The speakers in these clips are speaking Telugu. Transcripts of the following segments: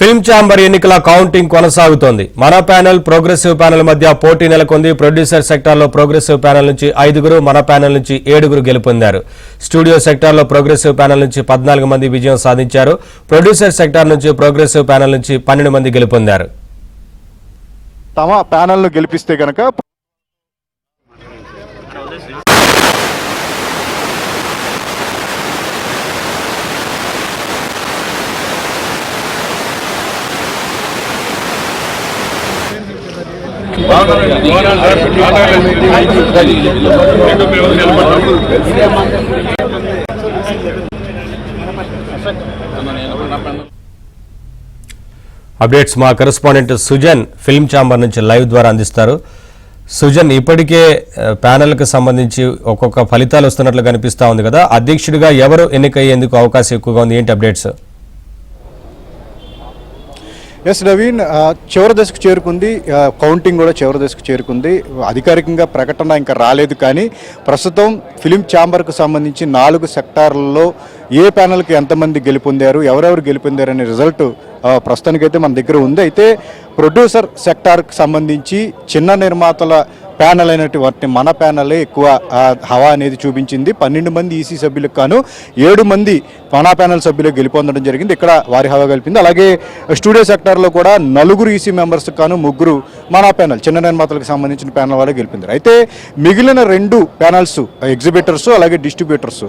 ఫిల్మ్ ఛాంబర్ ఎన్నికల కౌంటింగ్ కొనసాగుతోంది. మన ప్యానెల్ ప్రోగ్రెసివ్ ప్యానెల్ మధ్య పోటీ నెలకొంది. ప్రొడ్యూసర్ సెక్టార్లో ప్రోగ్రెసివ్ ప్యానెల్ నుంచి 5, మన ప్యానెల్ నుంచి 7 గెలుపొందారు. స్టూడియో సెక్టార్లో ప్రోగ్రెసివ్ ప్యానెల్ నుంచి 14 మంది విజయం సాధించారు. ప్రొడ్యూసర్ సెక్టార్ నుంచి ప్రోగ్రెసివ్ ప్యానెల్ నుంచి 12 మంది గెలుపొందారు. తమ ప్యానెల్ను గెలిపిస్తే గనక అప్డేట్స్ మా కరెస్పాండెంట్ సుజన్ ఫిల్మ్ ఛాంబర్ నుంచి లైవ్ ద్వారా అందిస్తారు. సుజన్, ఇప్పటికే ప్యానెల్కి సంబంధించి ఒక్కొక్క ఫలితాలు వస్తున్నట్లు కనిపిస్తా ఉంది కదా, అధ్యక్షుడిగా ఎవరు ఎన్నికయ్యేందుకు అవకాశం ఎక్కువగా ఉంది, ఏంటి అప్డేట్స్? ఎస్ నవీన్, చివరి దశకు చేరుకుంది. కౌంటింగ్ కూడా చివరి దశకు చేరుకుంది. అధికారికంగా ప్రకటన ఇంకా రాలేదు, కానీ ప్రస్తుతం ఫిలిం ఛాంబర్కు సంబంధించి 4 సెక్టార్లలో ఏ ప్యానెల్కి ఎంతమంది గెలుపొందారు, ఎవరెవరు గెలుపొందారు అనే రిజల్ట్ ప్రస్తుతానికైతే మన దగ్గర ఉంది. అయితే ప్రొడ్యూసర్ సెక్టార్కి సంబంధించి చిన్న నిర్మాతల ప్యానెల్ అయినటువంటి మన ప్యానెలే ఎక్కువ హవా అనేది చూపించింది. 12 మంది ఈసీ సభ్యులకు గాను 7 మంది మన ప్యానెల్ సభ్యులకు గెలుపొందడం జరిగింది. ఇక్కడ వారి హవా గెలిపింది. అలాగే స్టూడియో సెక్టార్లో కూడా 4 ఈసీ మెంబర్స్కి గాను 3 మన ప్యానెల్ చిన్న నిర్మాతలకు సంబంధించిన ప్యానెల్ వాళ్ళే గెలిపించారు. అయితే మిగిలిన 2 ప్యానెల్స్ ఎగ్జిబిటర్స్ అలాగే డిస్ట్రిబ్యూటర్స్.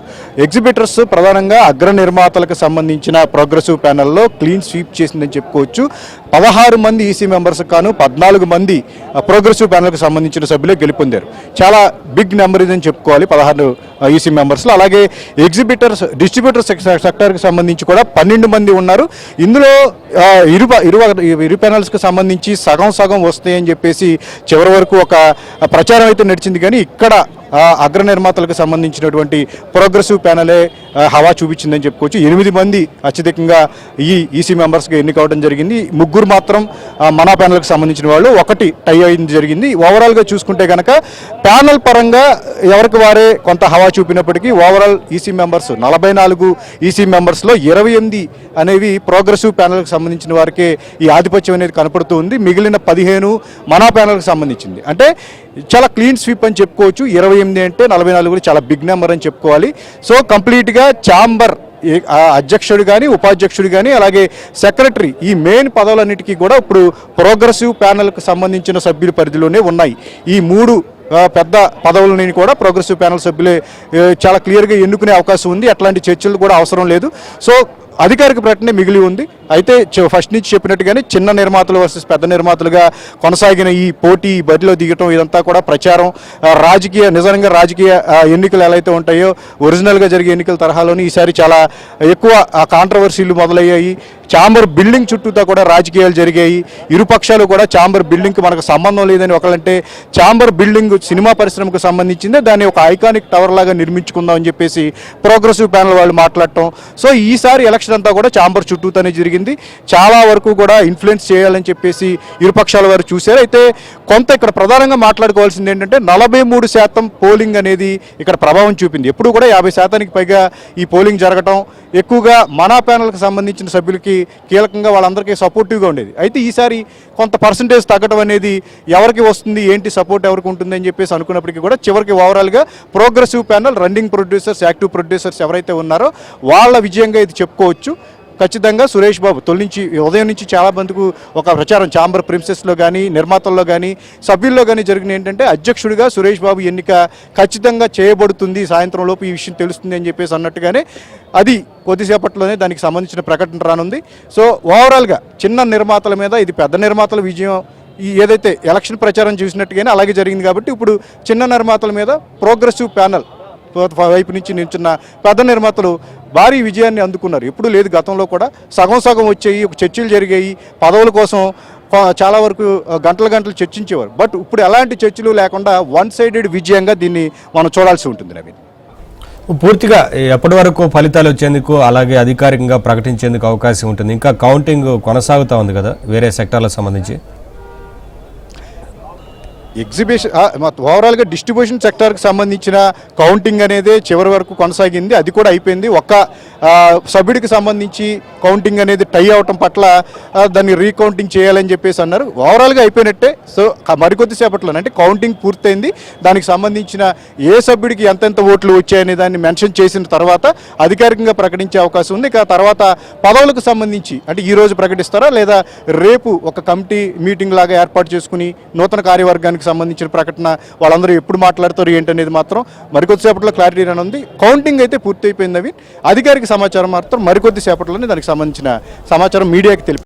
ఎగ్జిబిటర్స్ ప్రధానంగా అగ్ర నిర్మాతలకు సంబంధించిన ప్రోగ్రెసివ్ ప్యానెల్లో క్లీన్ స్వీప్ చేసిందని చెప్పుకోవచ్చు. 16 మంది ఈసీ మెంబర్స్కి గాను 14 మంది ప్రోగ్రెసివ్ ప్యానెల్కి సంబంధించిన సభ్యులే గెలుపొందారు. చాలా బిగ్ నెంబర్ ఇదని చెప్పుకోవాలి 16 ఈసీ మెంబర్స్లో. అలాగే ఎగ్జిబిటర్స్ డిస్ట్రిబ్యూటర్ సెక్టార్కి సంబంధించి కూడా 12 మంది ఉన్నారు. ఇందులో ఇరు ప్యానెల్స్కి సంబంధించి సగం వస్తాయని చెప్పేసి చివరి వరకు ఒక ప్రచారం అయితే నడిచింది. కానీ ఇక్కడ అగ్ర నిర్మాతలకు సంబంధించినటువంటి ప్రోగ్రెసివ్ ప్యానెలే హవా చూపించిందని చెప్పుకోవచ్చు. 8 మంది అత్యధికంగా ఈ ఈసీ మెంబర్స్గా ఎన్నికవడం జరిగింది. 3 మాత్రం మన ప్యానెల్కి సంబంధించిన వాళ్ళు, 1 టై అయింది జరిగింది. ఓవరాల్గా చూసుకుంటే కనుక ప్యానెల్ పరంగా ఎవరికి వారే కొంత హవా చూపినప్పటికీ ఓవరాల్ ఈసీ మెంబర్స్ 44 ఈసీ మెంబర్స్లో 28 అనేవి ప్రోగ్రెసివ్ ప్యానెల్కి సంబంధించిన వారికే ఈ ఆధిపత్యం అనేది కనపడుతూ ఉంది. మిగిలిన 15 మన ప్యానెల్కి సంబంధించింది. అంటే చాలా క్లీన్ స్వీప్ అని చెప్పుకోవచ్చు. 28 అంటే 44 కూడా చాలా బిగ్ నెంబర్ అని చెప్పుకోవాలి. సో కంప్లీట్గా ఛాంబర్ అధ్యక్షుడు కానీ ఉపాధ్యక్షుడు కానీ అలాగే సెక్రటరీ ఈ మెయిన్ పదవులన్నిటికీ కూడా ఇప్పుడు ప్రోగ్రెసివ్ ప్యానెల్కి సంబంధించిన సభ్యుల పరిధిలోనే ఉన్నాయి. ఈ 3 పెద్ద పదవులని కూడా ప్రోగ్రెసివ్ ప్యానెల్ సభ్యులే చాలా క్లియర్గా ఎన్నుకునే అవకాశం ఉంది. అట్లాంటి చర్చలు కూడా అవసరం లేదు. సో అధికారిక ప్రకటన మిగిలి ఉంది. అయితే ఫస్ట్ నుంచి చెప్పినట్టుగానే చిన్న నిర్మాతలు వర్సెస్ పెద్ద నిర్మాతలుగా కొనసాగిన ఈ పోటీ, బరిలో దిగటం ఇదంతా కూడా ప్రచారం, నిజంగా రాజకీయ ఎన్నికలు ఎలా అయితే ఉంటాయో ఒరిజినల్గా జరిగే ఎన్నికల తరహాలోని ఈసారి చాలా ఎక్కువ కాంట్రవర్సీలు మొదలయ్యాయి. ఛాంబర్ బిల్డింగ్ చుట్టూతా కూడా రాజకీయాలు జరిగాయి. ఇరు పక్షాలు కూడా ఛాంబర్ బిల్డింగ్కి మనకు సంబంధం లేదని ఒకళ్ళంటే, ఛాంబర్ బిల్డింగ్ సినిమా పరిశ్రమకు సంబంధించిందే, దాన్ని ఒక ఐకానిక్ టవర్ లాగా నిర్మించుకుందాం అని చెప్పేసి ప్రోగ్రెసివ్ ప్యానెల్ వాళ్ళు మాట్లాడటం. సో ఈసారి ఎలక్షన్ అంతా కూడా ఛాంబర్ చుట్టూతానే జరిగింది. చాలా వరకు కూడా ఇన్ఫ్లుయెన్స్ చేయాలని చెప్పేసి ఇరుపక్షాల వారు చూశారు. అయితే కొంత ఇక్కడ ప్రధానంగా మాట్లాడుకోవాల్సింది ఏంటంటే 43% పోలింగ్ అనేది ఇక్కడ ప్రభావం చూపింది. ఎప్పుడు కూడా 50%కి పైగా ఈ పోలింగ్ జరగటం, ఎక్కువగా మన ప్యానెల్కి సంబంధించిన సభ్యులకి కీలకంగా వాళ్ళందరికీ సపోర్టివ్గా ఉండేది. అయితే ఈసారి కొంత పర్సంటేజ్ తగ్గడం అనేది ఎవరికి వస్తుంది, ఏంటి సపోర్ట్ ఎవరికి ఉంటుంది అని చెప్పేసి అనుకున్నప్పటికీ కూడా చివరికి ఓవరాల్గా progressive panel, running producers, active producers ఎవరైతే ఉన్నారో వాళ్ళ విజయంగా ఇది చెప్పుకోవచ్చు. ఖచ్చితంగా సురేష్ బాబు ఉదయం నుంచి చాలా మందికి ఒక ప్రచారం ఛాంబర్ ప్రిన్సెస్లో కానీ నిర్మాతల్లో కానీ సభ్యుల్లో కానీ జరిగిన ఏంటంటే అధ్యక్షుడిగా సురేష్ బాబు ఎన్నిక ఖచ్చితంగా చేయబడుతుంది, సాయంత్రం లోపు ఈ విషయం తెలుస్తుంది అని చెప్పేసి అన్నట్టుగానే అది కొద్దిసేపట్లోనే దానికి సంబంధించిన ప్రకటన రానుంది. సో ఓవరాల్గా చిన్న నిర్మాతల మీద ఇది పెద్ద నిర్మాతల విజయం ఏదైతే ఎలక్షన్ ప్రచారం చూసినట్టుగానే అలాగే జరిగింది. కాబట్టి ఇప్పుడు చిన్న నిర్మాతల మీద ప్రోగ్రెసివ్ ప్యానెల్ వైపు నుంచి నిల్చున్న పెద్ద నిర్మాతలు భారీ విజయాన్ని అందుకున్నారు. ఎప్పుడు లేదు, గతంలో కూడా సగం వచ్చాయి, చర్చలు జరిగాయి, పదవుల కోసం చాలా వరకు గంటలు చర్చించేవారు. బట్ ఇప్పుడు ఎలాంటి చర్చలు లేకుండా 1-sided విజయంగా దీన్ని మనం చూడాల్సి ఉంటుంది. నవీన్, పూర్తిగా ఎప్పటి వరకు ఫలితాలు వచ్చేందుకు అలాగే అధికారికంగా ప్రకటించేందుకు అవకాశం ఉంటుంది? ఇంకా కౌంటింగ్ కొనసాగుతూ ఉంది కదా వేరే సెక్టార్లకు సంబంధించి? ఎగ్జిబిషన్ ఓవరాల్గా డిస్ట్రిబ్యూషన్ సెక్టార్కి సంబంధించిన కౌంటింగ్ అనేది చివరి వరకు కొనసాగింది. అది కూడా అయిపోయింది. ఒక్క సభ్యుడికి సంబంధించి కౌంటింగ్ అనేది టై అవటం పట్ల దాన్ని రీకౌంటింగ్ చేయాలని చెప్పేసి అన్నారు. ఓవరాల్గా అయిపోయినట్టే. సో మరికొద్ది సేపట్లో అంటే కౌంటింగ్ పూర్తయింది. దానికి సంబంధించిన ఏ సభ్యుడికి ఎంతెంత ఓట్లు వచ్చాయనే దాన్ని మెన్షన్ చేసిన తర్వాత అధికారికంగా ప్రకటించే అవకాశం ఉంది. ఇక తర్వాత పదవులకు సంబంధించి అంటే ఈ రోజు ప్రకటిస్తారా లేదా రేపు ఒక కమిటీ మీటింగ్ లాగా ఏర్పాటు చేసుకుని నూతన కార్యవర్గానికి సంబంధించిన ప్రకటన వాళ్ళందరూ ఎప్పుడు మాట్లాడతారు ఏంటనేది మాత్రం మరికొద్ది సేపట్లో క్లారిటీ రానుంది. కౌంటింగ్ అయితే పూర్తి అయిపోయింది. అవి అధికారిక సమాచారం మాత్రం మరికొద్ది సేపట్లోనే దానికి సంబంధించిన సమాచారం మీడియాకి తెలిపి